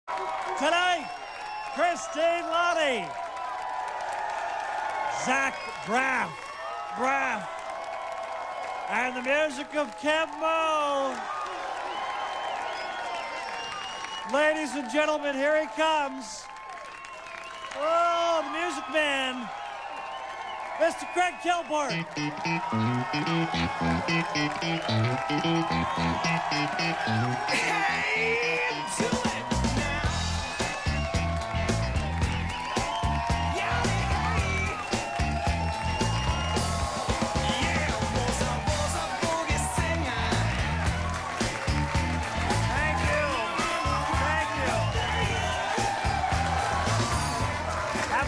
Tonight, Christine Lottie, Zach Braff, and the music of Mo. Ladies and gentlemen, here he comes. Oh, the music man, Mr. Craig Kilborn.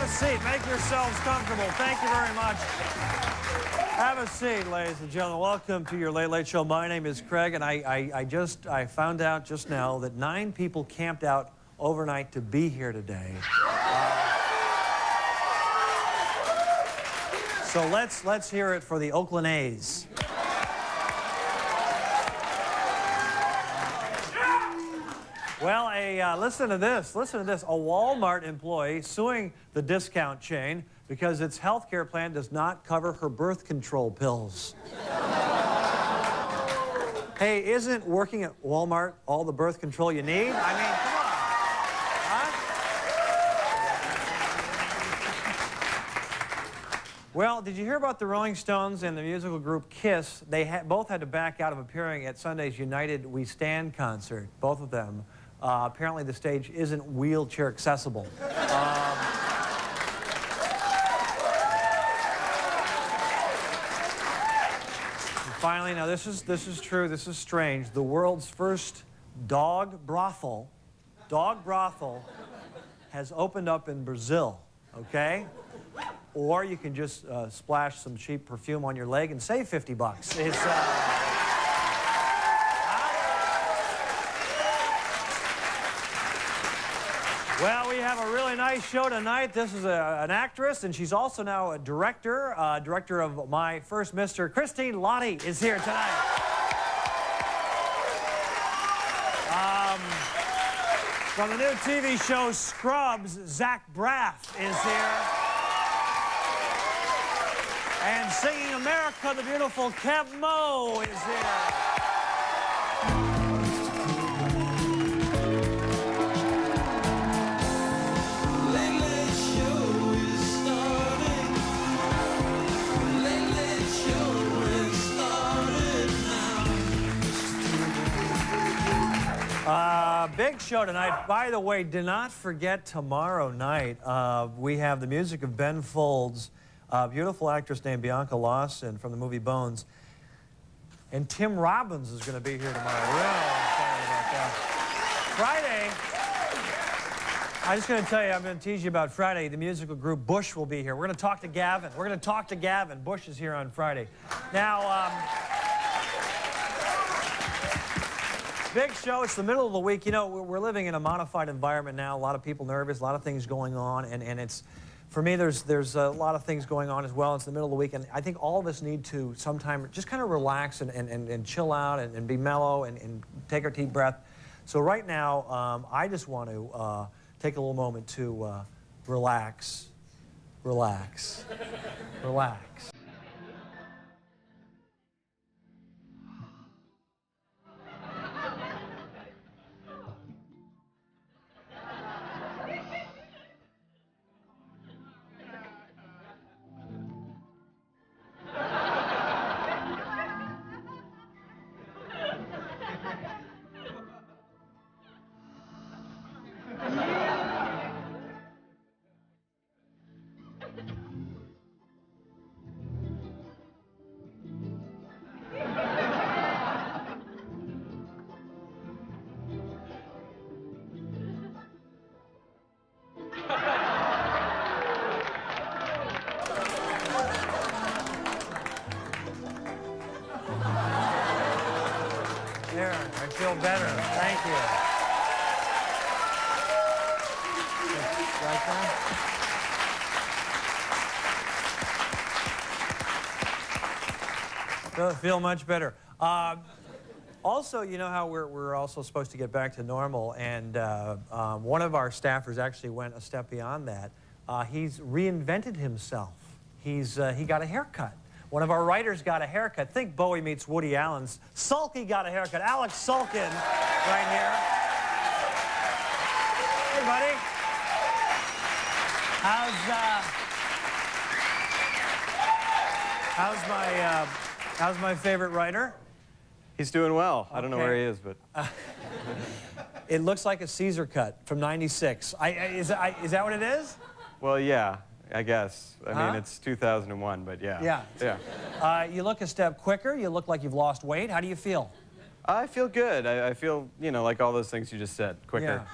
Seat. Make yourselves comfortable. Thank you very much. Have a seat, ladies and gentlemen. Welcome to your Late Late Show. My name is Craig, and I found out just now that 9 people camped out overnight to be here today. So let's hear it for the Oakland A's. Well, listen to this. Listen to this. A Walmart employee suing the discount chain because its health care plan does not cover her birth control pills. Hey, isn't working at Walmart all the birth control you need? I mean, come on. Huh? Well, did you hear about the Rolling Stones and the musical group Kiss? They both had to back out of appearing at Sunday's United We Stand concert, both of them. Apparently the stage isn't wheelchair accessible. Finally, now this is true, this is strange. The world's first dog brothel has opened up in Brazil, okay? Or you can just splash some cheap perfume on your leg and save 50 bucks. It's, Well, we have a really nice show tonight. This is an actress, and she's also now a director. Director of My First Mister. Christine Lottie is here tonight. From the new TV show Scrubs, Zach Braff is here. And singing America the Beautiful, Mo is here. Big show tonight. By the way, do not forget tomorrow night, we have the music of Ben Folds, a beautiful actress named Bianca Lawson from the movie Bones. And Tim Robbins is going to be here tomorrow. Really excited about that. Friday, I'm just going to tell you, I'm going to tease you about Friday. The musical group Bush will be here. We're going to talk to Gavin. We're going to talk to Gavin. Bush is here on Friday. Now, big show. It's the middle of the week. You know, we're living in a modified environment now. A lot of people nervous, a lot of things going on. And it's, for me, there's a lot of things going on as well. It's the middle of the week. And I think all of us need to sometime just kind of relax and chill out and be mellow and take our deep breath. So right now, I just want to take a little moment to relax. Relax. Relax. There, I feel better. Thank you. Right there? Feel much better. Also, you know how we're also supposed to get back to normal, and one of our staffers actually went a step beyond that. He's reinvented himself. He got a haircut. One of our writers got a haircut. Think Bowie meets Woody Allen's. Sulky got a haircut. Alex Sulkin, right here. Hey, buddy. How's my favorite writer? He's doing well. I don't know where he is, but... It looks like a Caesar cut from '96. Is that what it is? Well, yeah, I guess. I mean, it's 2001, but yeah. Yeah. You look a step quicker. You look like you've lost weight. How do you feel? I feel good. I feel, you know, like all those things you just said, quicker.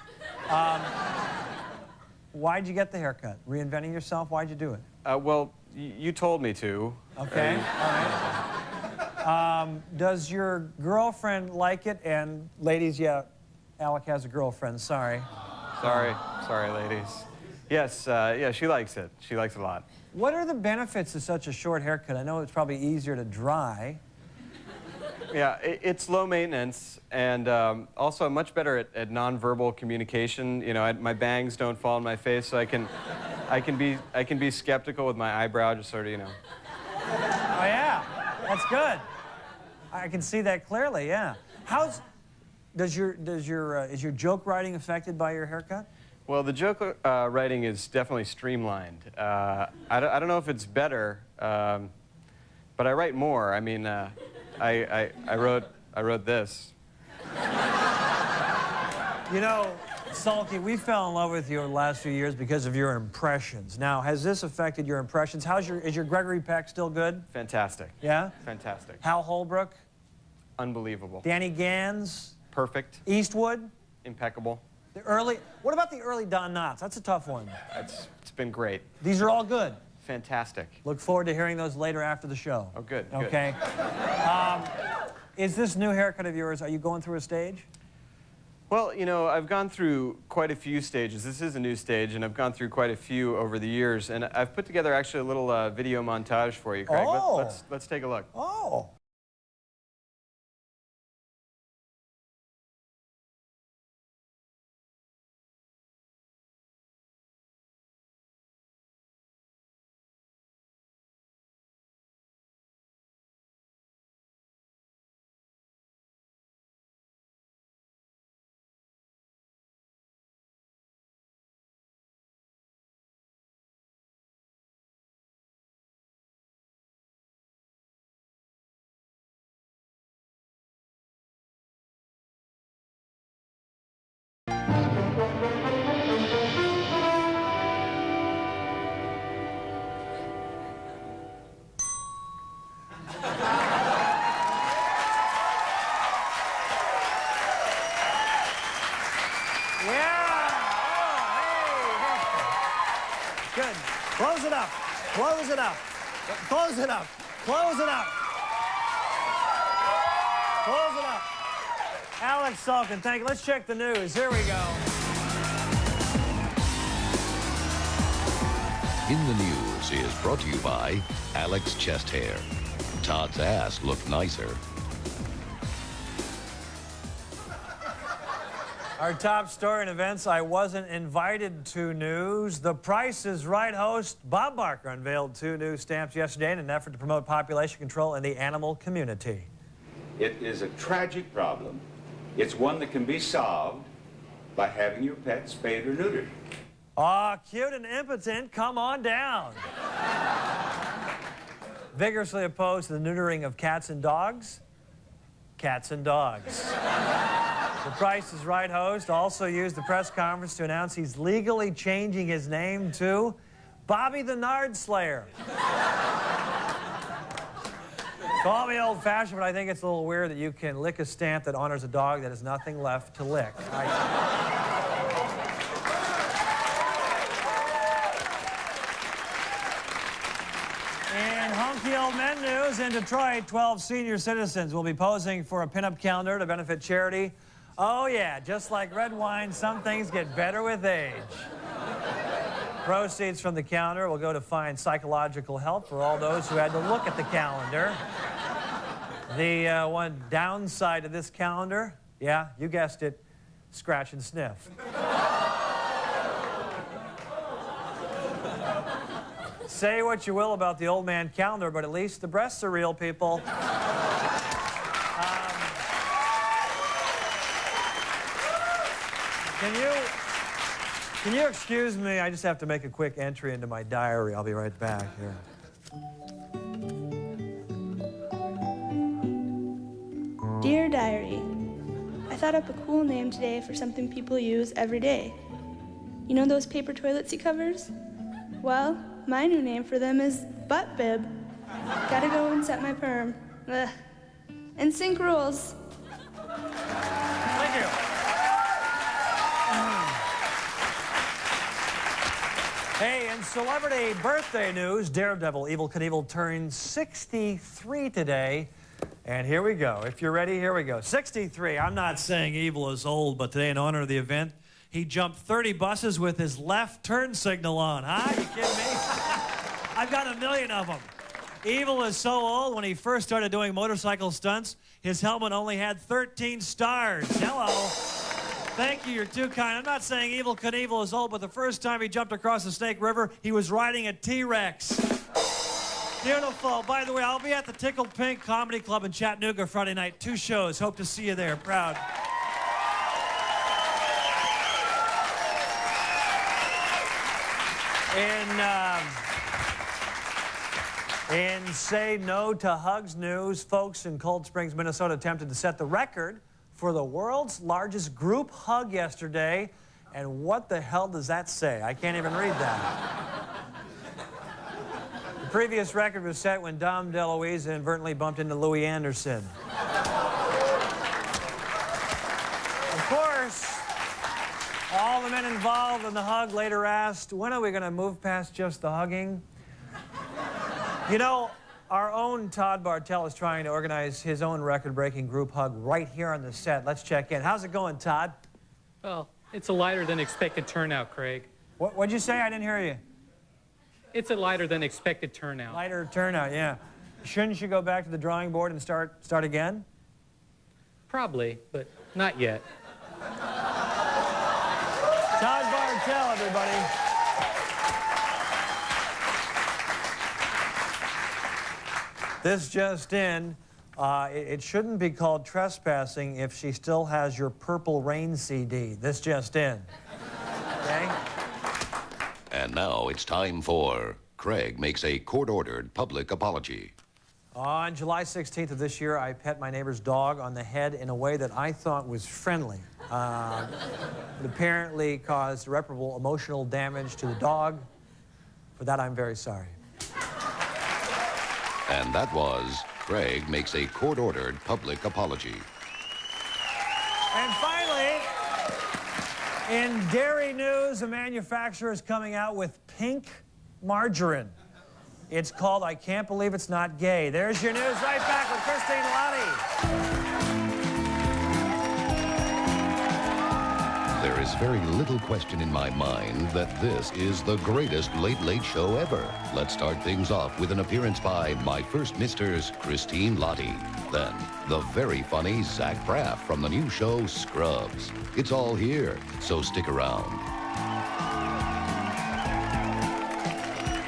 Yeah. Why'd you get the haircut? Reinventing yourself? Why'd you do it? Well, you told me to. Okay, all right. Does your girlfriend like it? And ladies, yeah, Alec has a girlfriend, sorry. Sorry, ladies. Yes, yeah, she likes it. She likes it a lot. What are the benefits of such a short haircut? I know it's probably easier to dry. Yeah, it's low maintenance, and also I'm much better at nonverbal communication. You know, my bangs don't fall on my face, so I can be skeptical with my eyebrow, just sort of, you know. Oh yeah, that's good. I can see that clearly. Yeah. Is your joke writing affected by your haircut? Well, the joke writing is definitely streamlined. I don't know if it's better, but I write more. I mean, I wrote this. You know, Sulky, we fell in love with you over the last few years because of your impressions. Now, has this affected your impressions? Is your Gregory Peck still good? Fantastic. Yeah? Fantastic. Hal Holbrook? Unbelievable. Danny Gans? Perfect. Eastwood? Impeccable. What about the early Don Knotts? That's a tough one. It's been great. These are all good. Fantastic. Look forward to hearing those later after the show. Oh, good. Okay. Is this new haircut of yours, are you going through a stage? Well, you know, I've gone through quite a few stages. This is a new stage, and I've gone through quite a few over the years. And I've put together actually a little video montage for you, Craig. Oh. Let's take a look. Oh. Good. Close it up. Close it up. Close it up. Close it up. Close it up. Alex Sulkin, thank you. Let's check the news. Here we go. In the News is brought to you by Alex Chest Hair. Todd's ass looked nicer. Our top story in events I wasn't invited to news. The Price is Right host Bob Barker unveiled 2 new stamps yesterday in an effort to promote population control in the animal community. It is a tragic problem. It's one that can be solved by having your pet spayed or neutered. Aw, cute and impotent, come on down. Vigorously opposed to the neutering of cats and dogs? Cats and dogs. The Price is Right host also used the press conference to announce he's legally changing his name to Bobby the Nard Slayer. Call me old-fashioned, but I think it's a little weird that you can lick a stamp that honors a dog that has nothing left to lick. In hunky old men news, in Detroit, 12 senior citizens will be posing for a pinup calendar to benefit charity. Oh yeah, just like red wine, some things get better with age. Proceeds from the calendar will go to find psychological help for all those who had to look at the calendar. The one downside to this calendar, yeah, you guessed it, scratch and sniff. Say what you will about the old man calendar, but at least the breasts are real, people. Can you excuse me? I just have to make a quick entry into my diary. I'll be right back here. Dear Diary, I thought up a cool name today for something people use every day. You know those paper toilet seat covers? Well, my new name for them is butt bib. Gotta go and set my perm. Ugh. And sync rules. Thank you. Hey, in celebrity birthday news, Daredevil Evel Knievel turns 63 today. And here we go. If you're ready, here we go. 63. I'm not saying Evel is old, but today, in honor of the event, he jumped 30 buses with his left turn signal on. Huh? You kidding me? I've got a million of them. Evel is so old, when he first started doing motorcycle stunts, his helmet only had 13 stars. Hello. Thank you, you're too kind. I'm not saying Evel Knievel is old, but the first time he jumped across the Snake River, he was riding a T-Rex. Beautiful. By the way, I'll be at the Tickled Pink Comedy Club in Chattanooga Friday night. 2 shows. Hope to see you there. Proud. In Say No to Hugs news, folks in Cold Springs, Minnesota attempted to set the record for the world's largest group hug yesterday. And what the hell does that say? I can't even read that. The previous record was set when Dom DeLuise inadvertently bumped into Louis Anderson. Of course, all the men involved in the hug later asked, when are we going to move past just the hugging? You know, our own Todd Bartell is trying to organize his own record-breaking group hug right here on the set. Let's check in. How's it going, Todd? Well, it's a lighter than expected turnout, Craig. What'd you say? I didn't hear you. It's a lighter than expected turnout. Lighter turnout, yeah. Shouldn't you go back to the drawing board and start again? Probably, but not yet. Todd Bartell, everybody. This just in, it shouldn't be called trespassing if she still has your Purple Rain CD. This just in. Okay? And now it's time for Craig Makes a Court-Ordered Public Apology. On July 16th of this year, I pet my neighbor's dog on the head in a way that I thought was friendly. It apparently caused irreparable emotional damage to the dog. For that, I'm very sorry. And that was Craig Makes a Court-Ordered Public Apology. And finally, in dairy news, a manufacturer is coming out with pink margarine. It's called I Can't Believe It's Not Gay. There's your news. Right back with Christine Lottie. There is very little question in my mind that this is the greatest Late Late Show ever. Let's start things off with an appearance by my first misters, Christine Lottie. Then, the very funny Zach Braff from the new show Scrubs. It's all here, so stick around.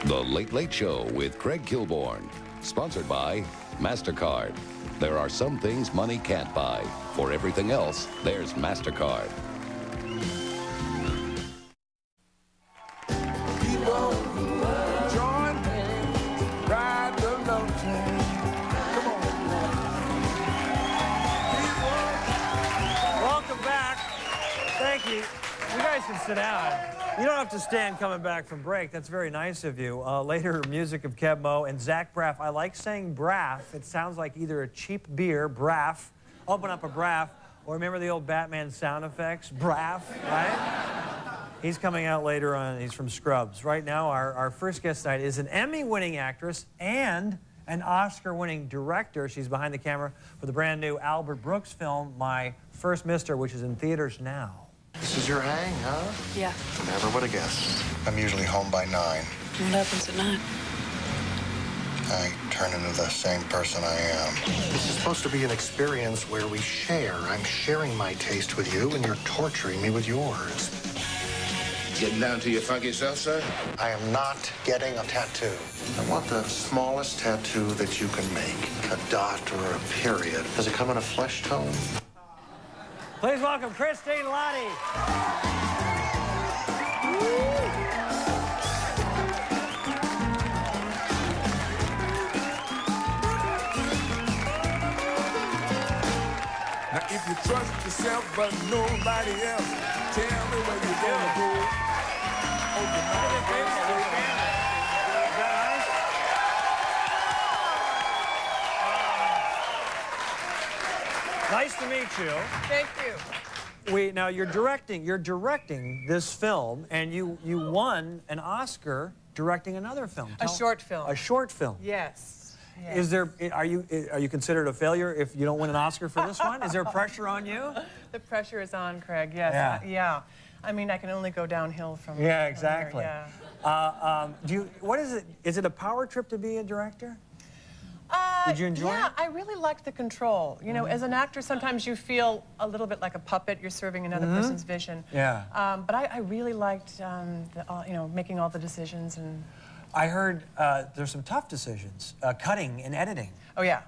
The Late Late Show with Craig Kilborn. Sponsored by MasterCard. There are some things money can't buy. For everything else, there's MasterCard. Welcome back. Thank you. You guys can sit down. You don't have to stand coming back from break. That's very nice of you. Later, music of Keb Mo and Zach Braff. I like saying braff. It sounds like either a cheap beer, braff, open up a braff, or remember the old Batman sound effects? Braff, right? He's coming out later on. He's from Scrubs. Right now, our first guest tonight is an Emmy-winning actress and an Oscar-winning director. She's behind the camera for the brand new Albert Brooks film, My First Mister, which is in theaters now. This is your hang, huh? Yeah. Never would have guessed. I'm usually home by 9. What happens at 9? I turn into the same person I am. This is supposed to be an experience where we share. I'm sharing my taste with you, and you're torturing me with yours. Getting down to your funky self, sir? I am not getting a tattoo. I want the smallest tattoo that you can make. A dot or a period. Does it come in a flesh tone? Please welcome Christine Lottie. Now, if you trust yourself but nobody else, tell me where you're gonna go. Open my Nice to meet you. Thank you. Now you're directing this film, and you won an Oscar directing another film. A short film. A short film. Yes. Yes. Is there? Are you considered a failure if you don't win an Oscar for this one? Is there pressure on you? The pressure is on, Craig. Yes. Yeah. Yeah. I mean, I can only go downhill from. Yeah, exactly. From here, yeah. What is it? Is it a power trip to be a director? Did you enjoy it? Yeah, I really liked the control. You know, as an actor, sometimes you feel a little bit like a puppet. You're serving another person's vision. Yeah. But I really liked, you know, making all the decisions and. I heard there's some tough decisions, cutting and editing. Oh yeah.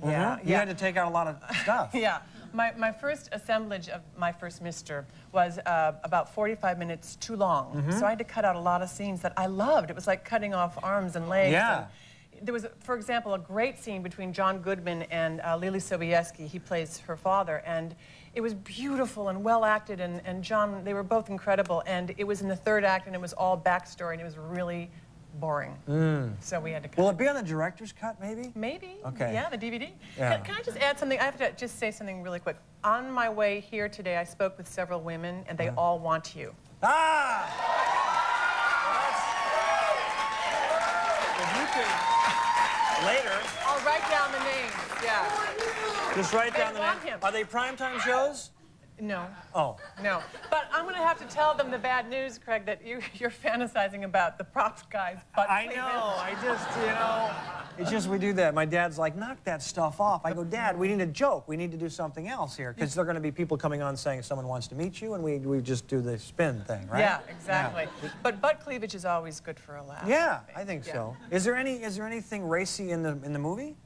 Yeah. You had to take out a lot of stuff. Yeah. My first assemblage of my first Mister was about 45 minutes too long. So I had to cut out a lot of scenes that I loved. It was like cutting off arms and legs. Yeah. And there was, for example, a great scene between John Goodman and Lily Sobieski. He plays her father, and it was beautiful and well acted, and John, they were both incredible. And it was in the third act, and it was all backstory, and it was really boring. So we had to cut. Will it be on the director's cut, maybe? Maybe. Okay. Yeah, the DVD. Yeah. Can I just add something? I have to just say something really quick. On my way here today, I spoke with several women, and they all want you. Ah! If you could, later. I'll write down the names, yeah. Just write down They the want name. him. Are they primetime shows? No. Oh. No. But I'm going to have to tell them the bad news, Craig, that you're fantasizing about the props guy's butt I cleavage. know. I just, you know, it's just we do that. My dad's like, knock that stuff off. I go, Dad, we need a joke. We need to do something else here. Because there are going to be people coming on saying someone wants to meet you, and we just do the spin thing, right? Yeah, exactly. Yeah. But butt cleavage is always good for a laugh. Yeah, I think so. Is there anything racy in the movie?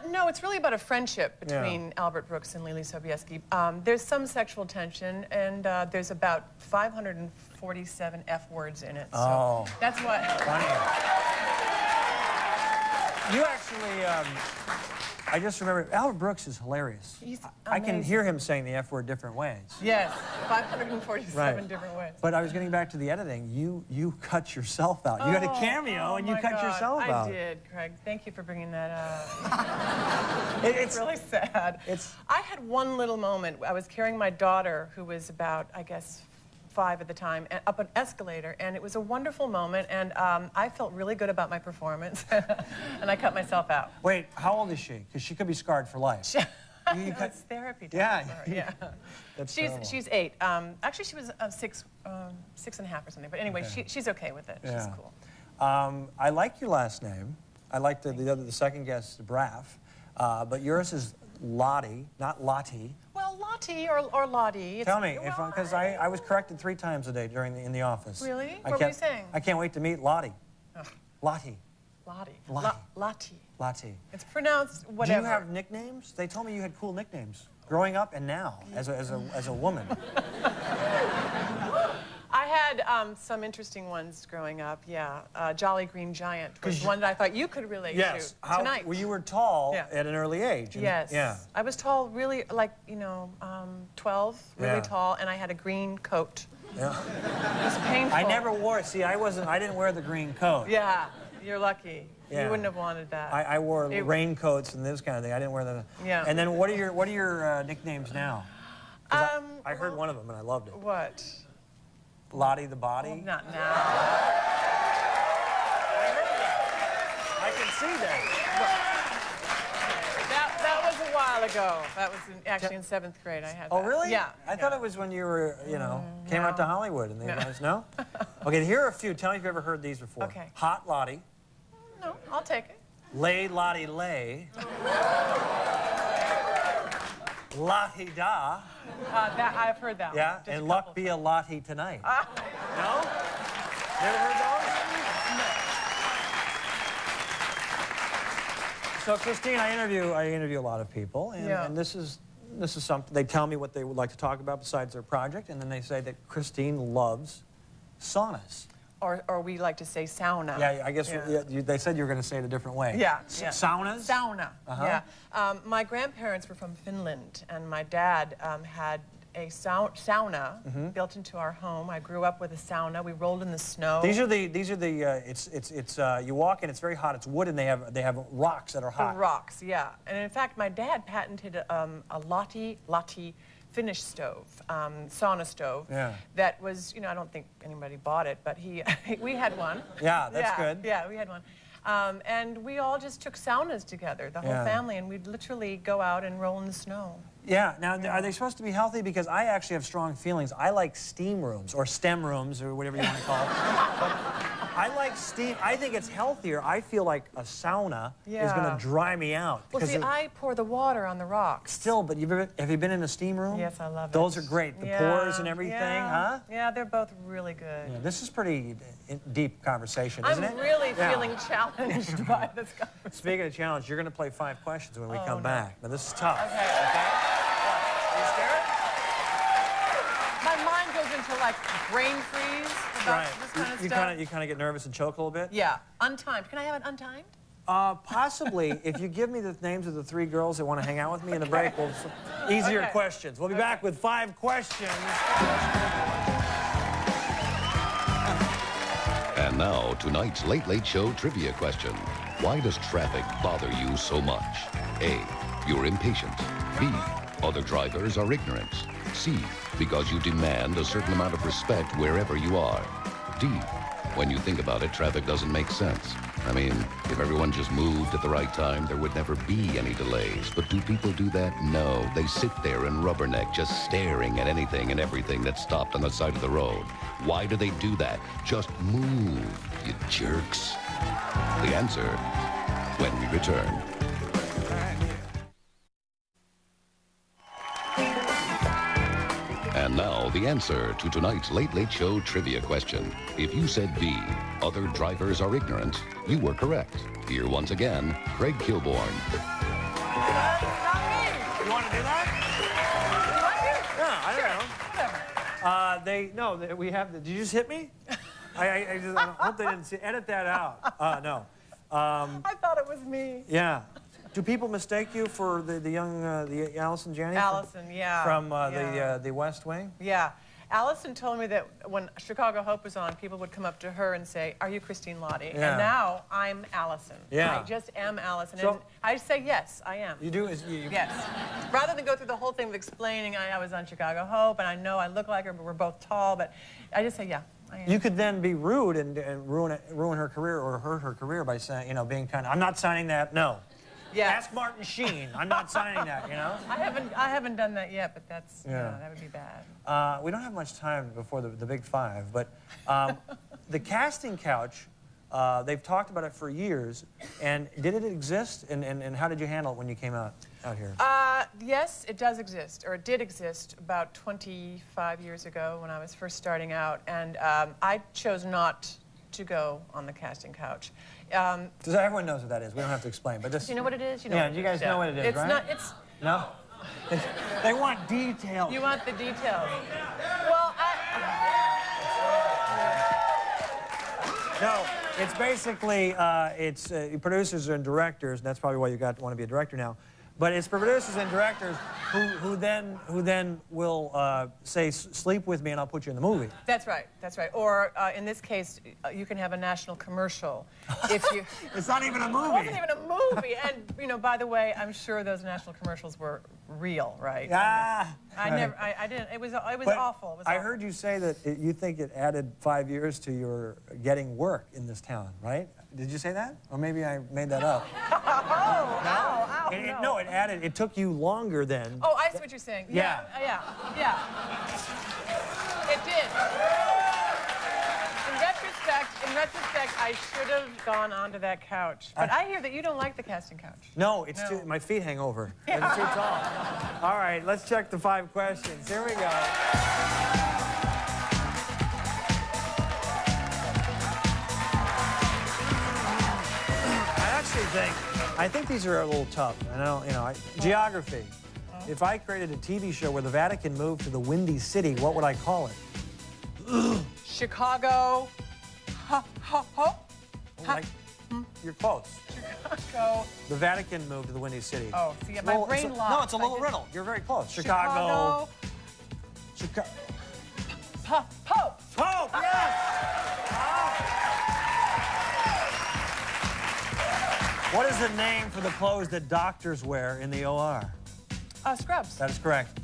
No, it's really about a friendship between Albert Brooks and Lily Sobieski. There's some sexual tension, and there's about 547 F words in it. So that's what. Funny. You actually, I just remember, Albert Brooks is hilarious. He's I can amazing. hear him saying the F word different ways. Yes, 547 Right. different ways. But I was getting back to the editing. You cut yourself out. You had a cameo and you cut yourself out. I did, Craig. Thank you for bringing that up. It's really sad. I had one little moment. I was carrying my daughter, who was about, I guess, 5 at the time, and up an escalator, and it was a wonderful moment, and I felt really good about my performance, and I cut myself out. Wait, how old is she? Because she could be scarred for life. It's therapy time Yeah. for her, yeah. That's She's 8. Actually, she was 6 and a half or something. But anyway, she's okay with it. Yeah. She's cool. I like your last name. I like the second guest, Braff, but yours is Lottie, not Lottie. Well, Lottie or Lottie. Tell me, because I was corrected 3 times a day in the office. Really? What were you saying? I can't wait to meet Lottie. Lottie. Lottie. Lottie. Lottie. Lottie. It's pronounced whatever. Do you have nicknames? They told me you had cool nicknames growing up and now as a woman. I had some interesting ones growing up, yeah. Jolly Green Giant was one that I thought you could relate to tonight. Well, you were tall at an early age. Yes. Yeah. I was tall, really, like, 12, really tall, and I had a green coat. Yeah. It was painful. I never wore it. See, I didn't wear the green coat. Yeah, you're lucky. Yeah. You wouldn't have wanted that. I wore raincoats and this kind of thing. I didn't wear the. Yeah. And then what are your nicknames now? I heard one of them and I loved it. What? Lottie the Body. Oh, not now. I can see that. That was a while ago. That was actually in 7th grade. I had that. Oh, really? Yeah. I thought it was when you were, came out to Hollywood and they guys, no? Okay, here are a few. Tell me if you've ever heard these before. Okay. Hot Lottie. No, I'll take it. Lay, lottie, lay. Lottie da. That I've heard that Yeah, one. Just and a luck couple be a lottie tonight. No? Never heard those? So, Christine, I interview a lot of people, and this is something, they tell me what they would like to talk about besides their project, and then they say that Christine loves saunas. Or we like to say sauna. Yeah, I guess they said you were going to say it a different way. Yeah. Saunas? Sauna, yeah. My grandparents were from Finland, and my dad had a sauna built into our home. I grew up with a sauna. We rolled in the snow. These are the you walk in, it's very hot, it's wood, and they have rocks that are hot. The rocks, yeah. And in fact, my dad patented a Lottie Finnish stove, sauna stove. Yeah. That was, I don't think anybody bought it, but we had one. Yeah, that's good. Yeah, we had one. And we all just took saunas together, the whole family, and we'd literally go out and roll in the snow. Yeah, now are they supposed to be healthy? Because I actually have strong feelings. I like steam rooms, or stem rooms, or whatever you want to call it. But I like steam. I think it's healthier. I feel like a sauna is going to dry me out. Well, see, I pour the water on the rocks. Still, but have you been in a steam room? Yes, I love it. Those are great. The pores and everything, huh? Yeah, they're both really good. Yeah, this is pretty deep conversation, isn't it? I'm really feeling challenged by this conversation. Speaking of challenge, you're going to play 5 questions when we come back. Now, this is tough. Okay. Are you scared? My mind goes into like brain freeze about this kind of stuff. You kind of get nervous and choke a little bit? Yeah. Untimed. Can I have it untimed? Possibly. If you give me the names of the 3 girls that want to hang out with me in the break, easier questions. We'll be back with 5 questions. And now, tonight's Late Late Show trivia question. Why does traffic bother you so much? A, you're impatient. B, other drivers are ignorant. C, because you demand a certain amount of respect wherever you are. D, when you think about it, traffic doesn't make sense. I mean, if everyone just moved at the right time, there would never be any delays. But do people do that? No. They sit there and rubberneck, just staring at anything and everything that's stopped on the side of the road. Why do they do that? Just move, you jerks. The answer, when we return. And now, the answer to tonight's Late Late Show trivia question. If you said B, other drivers are ignorant, you were correct. Here once again, Craig Kilborn. You want to do that? Yeah, I don't know. We have. Did you just hit me? I hope they didn't see. Edit that out. No. I thought it was me. Yeah. Do people mistake you for the young the Allison Janney? Allison, yeah. From the West Wing? Yeah. Allison told me that when Chicago Hope was on, people would come up to her and say, "Are you Christine Lottie?" Yeah. And now I'm Allison. Yeah. I just am Allison. So, and I say, yes, I am. You do? Yes. Rather than go through the whole thing of explaining I was on Chicago Hope, and I know I look like her, but we're both tall, but I just say, yeah, I am. You could then be rude and ruin her career or hurt her career by saying, being kind of, I'm not signing that, no. Yeah. Ask Martin Sheen. I'm not signing that, I haven't done that yet, but that's, that would be bad. We don't have much time before the big 5, but the casting couch, they've talked about it for years, and did it exist, and how did you handle it when you came out here? Yes, it does exist, or it did exist about 25 years ago when I was first starting out, and I chose not to go on the casting couch. Because everyone knows what that is. We don't have to explain, but just... Do you know what it is? You know yeah, you guys know what it is, right? No? They want details. You want the details. Well, No, it's basically, producers and directors, and that's probably why you want to be a director now, but it's producers and directors who then will say, sleep with me and I'll put you in the movie. That's right, that's right. Or in this case, you can have a national commercial if you... It's not even a movie. It wasn't even a movie. And, by the way, I'm sure those national commercials were real, right? Yeah. I didn't, it was awful. It was I heard you say that you think it added 5 years to your getting work in this town, right? Did you say that? Or maybe I made that up. No, it added, it took you longer than... Oh, I see what you're saying. Yeah. It did. In retrospect, I should have gone onto that couch. But I hear that you don't like the casting couch. No, it's too, my feet hang over. It's too tall. All right, let's check the 5 questions. Here we go. I think these are a little tough. I don't, geography. If I created a TV show where the Vatican moved to the Windy City, what would I call it? Chicago. You're close. Chicago. The Vatican moved to the Windy City. Oh, see, my brain locked. No, it's a little riddle. You're very close. Chicago. Pope. Pope, yes! What is the name for the clothes that doctors wear in the OR? Scrubs. That is correct.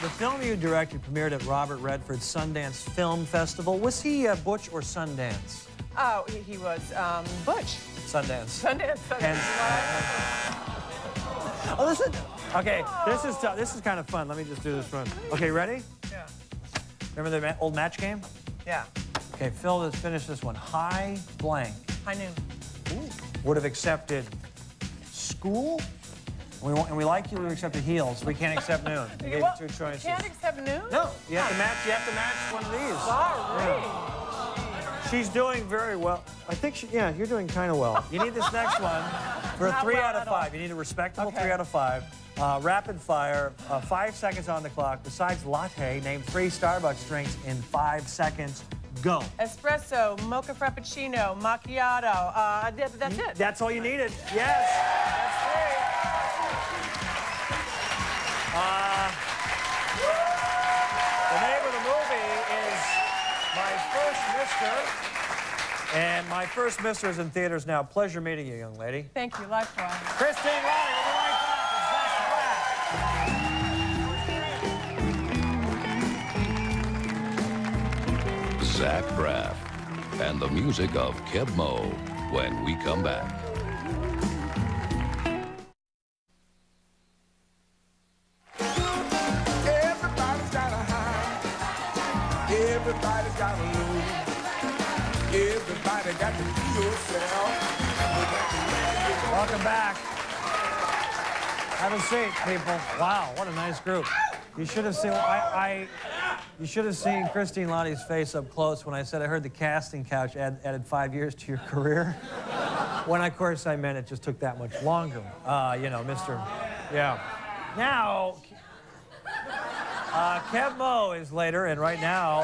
The film you directed premiered at Robert Redford's Sundance Film Festival. Was he Butch or Sundance? Oh, he was Butch. Sundance. Sundance. Oh, listen. Okay, this is tough. This is kind of fun. Let me just do this one. Okay, ready? Yeah. Remember the old match game? Yeah. Okay, Phil, let's finish this one. High blank. High noon. Would have accepted school. And we like you to accept heels. We can't accept noon. We gave you 2 choices. Can't accept noon? No, you have to match. You have to match one of these. Sorry. Yeah. She's doing very well. I think yeah, you're doing kind of well. You need this next one for a 3 out of 5. You need a respectable 3 out of 5. Rapid fire. 5 seconds on the clock. Besides latte, name 3 Starbucks drinks in 5 seconds. Go. Espresso, mocha frappuccino, macchiato. That's it. That's all you needed. Yes. That's 3. The name of the movie is My First Mister. And My First Mister is in theaters now. Pleasure meeting you, young lady. Thank you. Likewise. Christine Lottie, we'll be right back. Zach Braff, and the music of Keb Mo when we come back. Everybody's got a high. Everybody's got a low. Everybody got to be yourself. Welcome back. Have a seat, people. Wow, what a nice group. You should have seen. You should have seen Christine Lottie's face up close when I said I heard the casting couch added 5 years to your career. When, of course, I meant it just took that much longer. Mr. Yeah. Now, Keb Mo is later, and right now,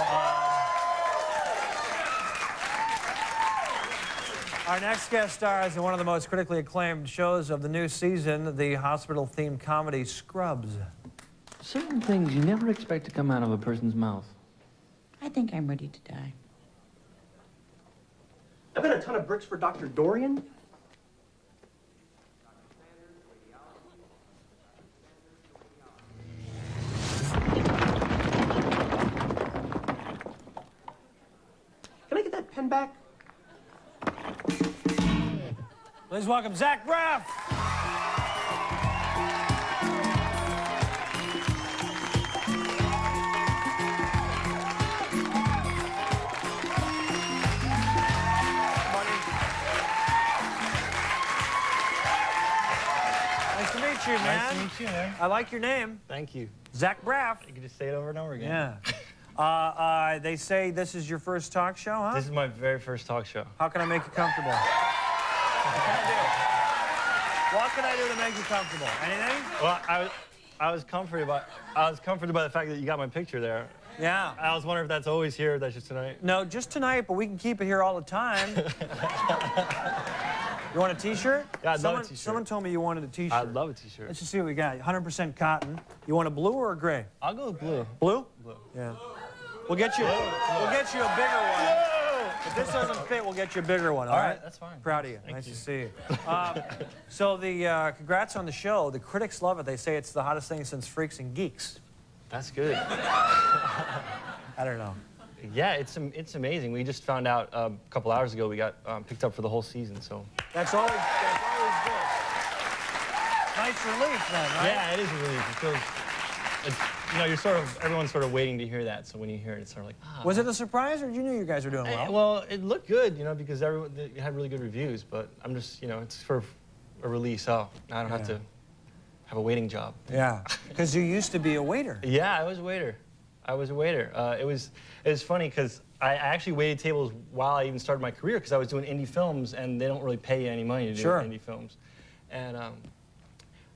our next guest stars in one of the most critically acclaimed shows of the new season, the hospital-themed comedy Scrubs. Certain things you never expect to come out of a person's mouth. I think I'm ready to die. I bet a ton of bricks for Dr. Dorian. Can I get that pen back? Please welcome Zach Braff. You, man. Nice to meet you, man. I like your name. Thank you. Zach Braff. You can just say it over and over again. Yeah. They say this is your first talk show, huh? This is my very first talk show. How can I make you comfortable? What can I do to make you comfortable? Anything? Well, I was comforted by the fact that you got my picture there. Yeah. I was wondering if that's always here or that's just tonight. No, just tonight, but we can keep it here all the time. You want a T-shirt? Yeah, I'd love a T-shirt. Someone told me you wanted a T-shirt. I'd love a T-shirt. Let's just see what we got. 100% cotton. You want a blue or a gray? I'll go with blue. Blue? Blue. Yeah. We'll get you a bigger one. If this doesn't fit, we'll get you a bigger one, all right? That's fine. Proud of you. Thank Nice you. to see you. So congrats on the show. The critics love it. They say it's the hottest thing since Freaks and Geeks. That's good. I don't know. Yeah, it's amazing. We just found out a couple hours ago we got picked up for the whole season, so. That's always good. Nice relief then, right? Yeah, it is a relief. It feels you know, everyone's sort of waiting to hear that. So when you hear it, it's sort of like, ah. Was it a surprise, or did you know you guys were doing well? Well, it looked good, you know, because it had really good reviews. But I'm just, you know, it's for a release. Oh, now I don't have to have a waiting job. Yeah, because you used to be a waiter. Yeah, I was a waiter. It was funny because I actually waited tables while I even started my career because I was doing indie films, and they don't really pay you any money to do indie films. And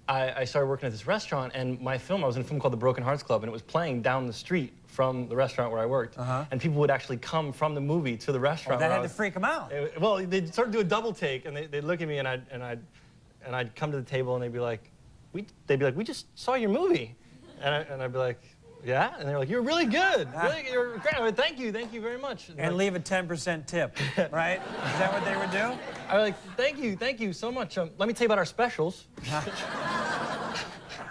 I started working at this restaurant, and I was in a film called The Broken Hearts Club, and it was playing down the street from the restaurant where I worked. And people would actually come from the movie to the restaurant. That had to freak them out. Well, they'd sort of do a double take, and they'd look at me, and I'd come to the table, and they'd be like, we just saw your movie. And I'd be like, yeah? And they're like, you're really good. Really, you're great. I mean, thank you very much. And leave a 10% tip, right? Is that what they would do? I was like, thank you so much. Let me tell you about our specials.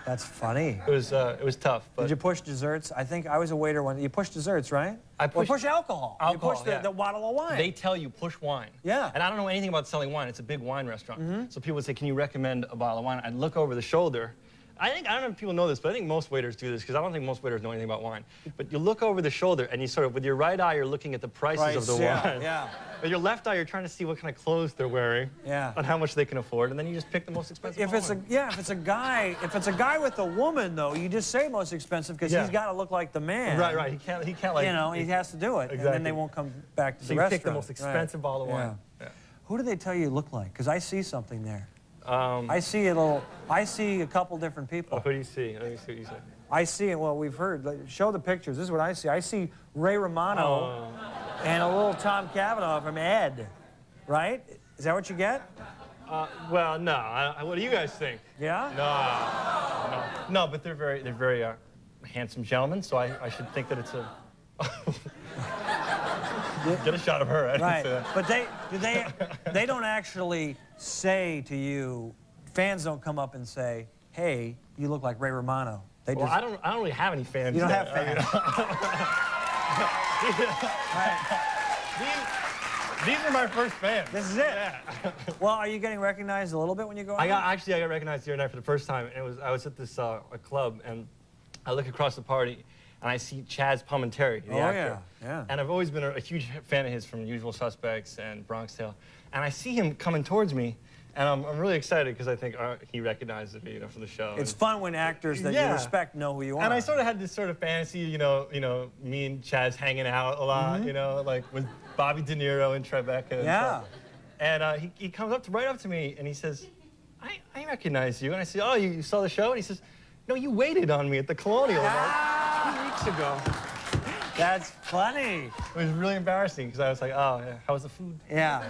That's funny. It was tough. But did you push desserts? I think I was a waiter when you pushed desserts, right? I push alcohol. You pushed yeah. the bottle of wine. They tell you push wine. Yeah. And I don't know anything about selling wine. It's a big wine restaurant. So people would say, can you recommend a bottle of wine? I'd look over the shoulder. I don't know if people know this, but I think most waiters do this because I don't think most waiters know anything about wine. But you look over the shoulder and you sort of, with your right eye, you're looking at the prices of the wine. Yeah. With your left eye, you're trying to see what kind of clothes they're wearing. Yeah. And how much they can afford, and then you just pick the most expensive. If it's a guy with a woman though, you just say most expensive because he's got to look like the man. Right. He can't like. You know, he has to do it, exactly. and then they won't come back to the you restaurant. pick the most expensive bottle of wine. Yeah. Who do they tell you look like? Because I see something there. I see a couple different people. Oh, who do you see? Let me see what you say. I see, well, we've heard. Show the pictures. This is what I see. I see Ray Romano and a little Tom Cavanaugh from Ed, right? Is that what you get? Well, no. What do you guys think? Yeah? No, but they're very handsome gentlemen, so I should think that it's a... Get a shot of her. Right, but they don't actually say to you, fans don't come up and say, hey, you look like Ray Romano. I don't really have any fans. You don't have fans. These are my first fans. This is it. Yeah. Well, are you getting recognized a little bit when you go out? I got recognized the other night for the first time, and I was at this a club, and I look across the party, and I see Chaz Palminteri, the actor. Yeah. And I've always been a huge fan of his from Usual Suspects and Bronx Tale. And I see him coming towards me, and I'm really excited because I think he recognizes me, for the show. It's fun when actors that you respect know who you are. And I sort of had this sort of fantasy, me and Chaz hanging out a lot, like with Bobby De Niro and Tribeca. And stuff. And he comes right up to me, and he says, I recognize you. And I say, oh, you saw the show? And he says, no, you waited on me at the Colonial like 2 weeks ago. That's funny. It was really embarrassing because I was like, oh, yeah, how was the food? Yeah.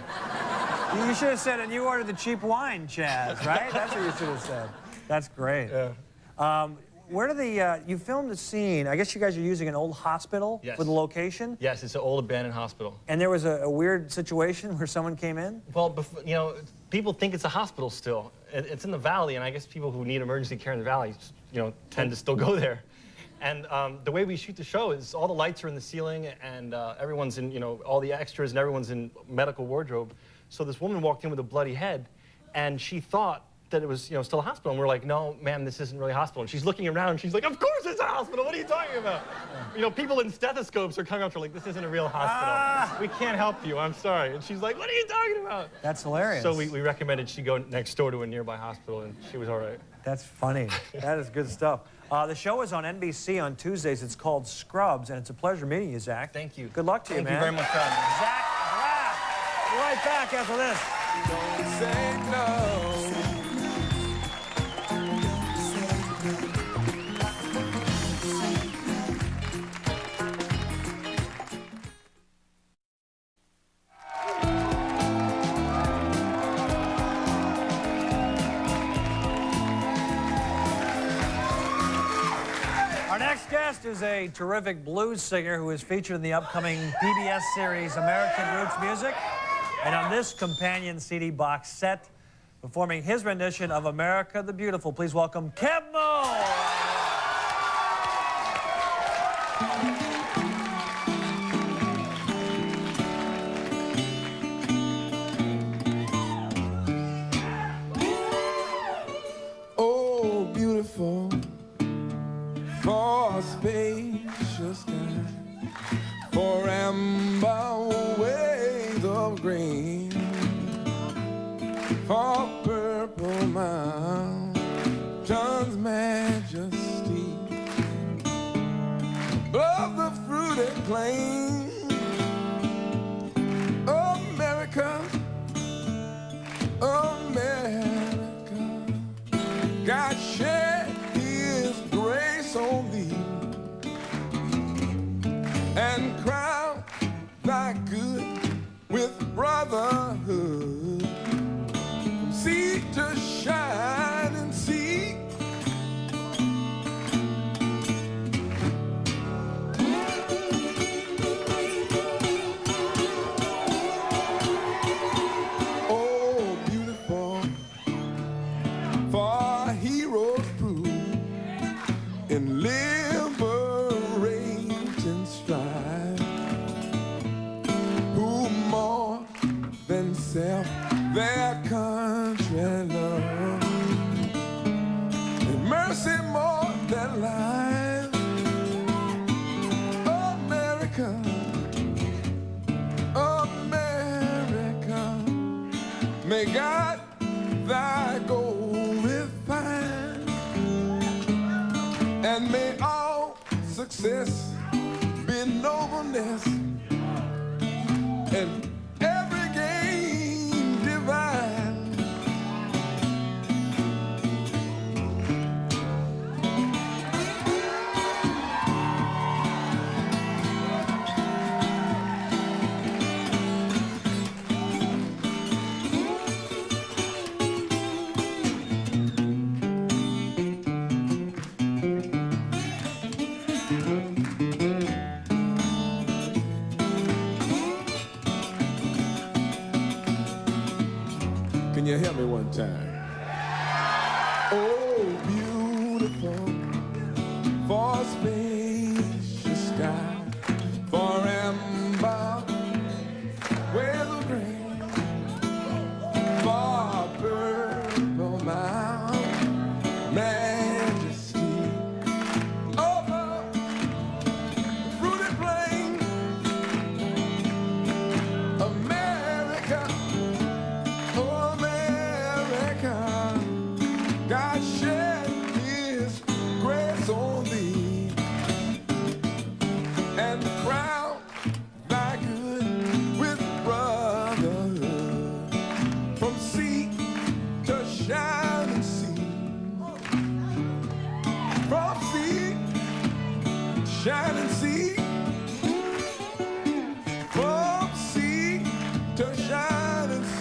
You should have said, and you ordered the cheap wine, Chaz, right? That's what you should have said. That's great. Yeah. Where do you filmed the scene, I guess you guys are using an old hospital for the location? Yes, it's an old abandoned hospital. And there was a weird situation where someone came in? Well, people think it's a hospital still. It's in the valley, and I guess people who need emergency care in the valley, tend to still go there. And the way we shoot the show is all the lights are in the ceiling, and everyone's in, all the extras, and everyone's in medical wardrobe. So this woman walked in with a bloody head, and she thought that it was, still a hospital. And we're like, no, ma'am, this isn't really a hospital. And she's looking around, and she's like, of course it's a hospital. What are you talking about? People in stethoscopes are coming up to her like, this isn't a real hospital. We can't help you. I'm sorry. And she's like, what are you talking about? That's hilarious. So we recommended she go next door to a nearby hospital, and she was all right. That's funny. That is good stuff. The show is on NBC on Tuesdays. It's called Scrubs, and it's a pleasure meeting you, Zach. Thank you. Good luck to you, man. Thank you very much for having me. Zach Braff. We're right back after this. Don't say no. Is a terrific blues singer who is featured in the upcoming PBS series American Roots Music, and on this companion CD box set, performing his rendition of America the Beautiful. Please welcome Kev Moe. Oh, beautiful. for a spacious sky, for amber waves of green, for purple mountains' majesty, of the fruited plain. America, America, God shed His grace on thee and crown thy good with brotherhood, from sea to shining sea. In liberating strife, who more than self their country love, and mercy more than life. America, America, may God thy goal refine, and may all success be nobleness, and every gain divine. Can you help me one time? Oh, beautiful, for spacious sky, for amber with a green, for purple mountain majesty, over fruited plain, America. God shed His grace on thee and crown thy good with brotherhood, from sea to shining sea, from sea to shining sea, from sea to shining sea.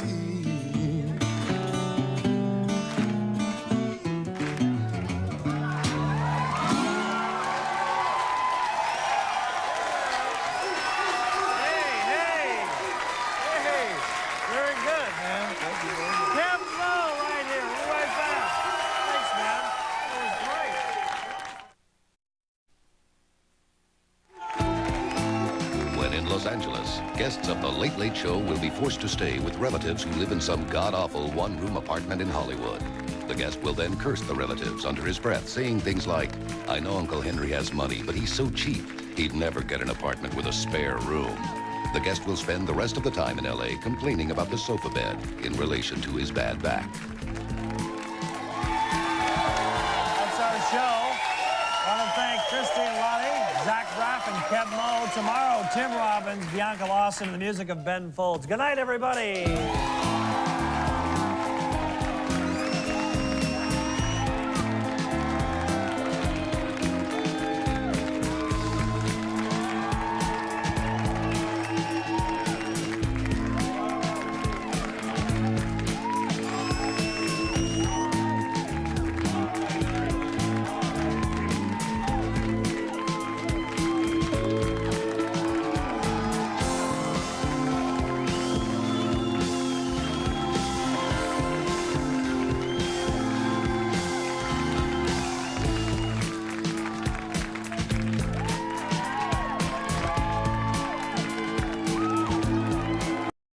Los Angeles, guests of The Late Late Show will be forced to stay with relatives who live in some god-awful one-room apartment in Hollywood. The guest will then curse the relatives under his breath, saying things like, "I know Uncle Henry has money, but he's so cheap, he'd never get an apartment with a spare room." The guest will spend the rest of the time in L.A. complaining about the sofa bed in relation to his bad back. That's our show. I want to thank Christine Lottie, Zach Braff, and Kev Mo. Tomorrow, Tim Robbins, Bianca Lawson, and the music of Ben Folds. Good night, everybody.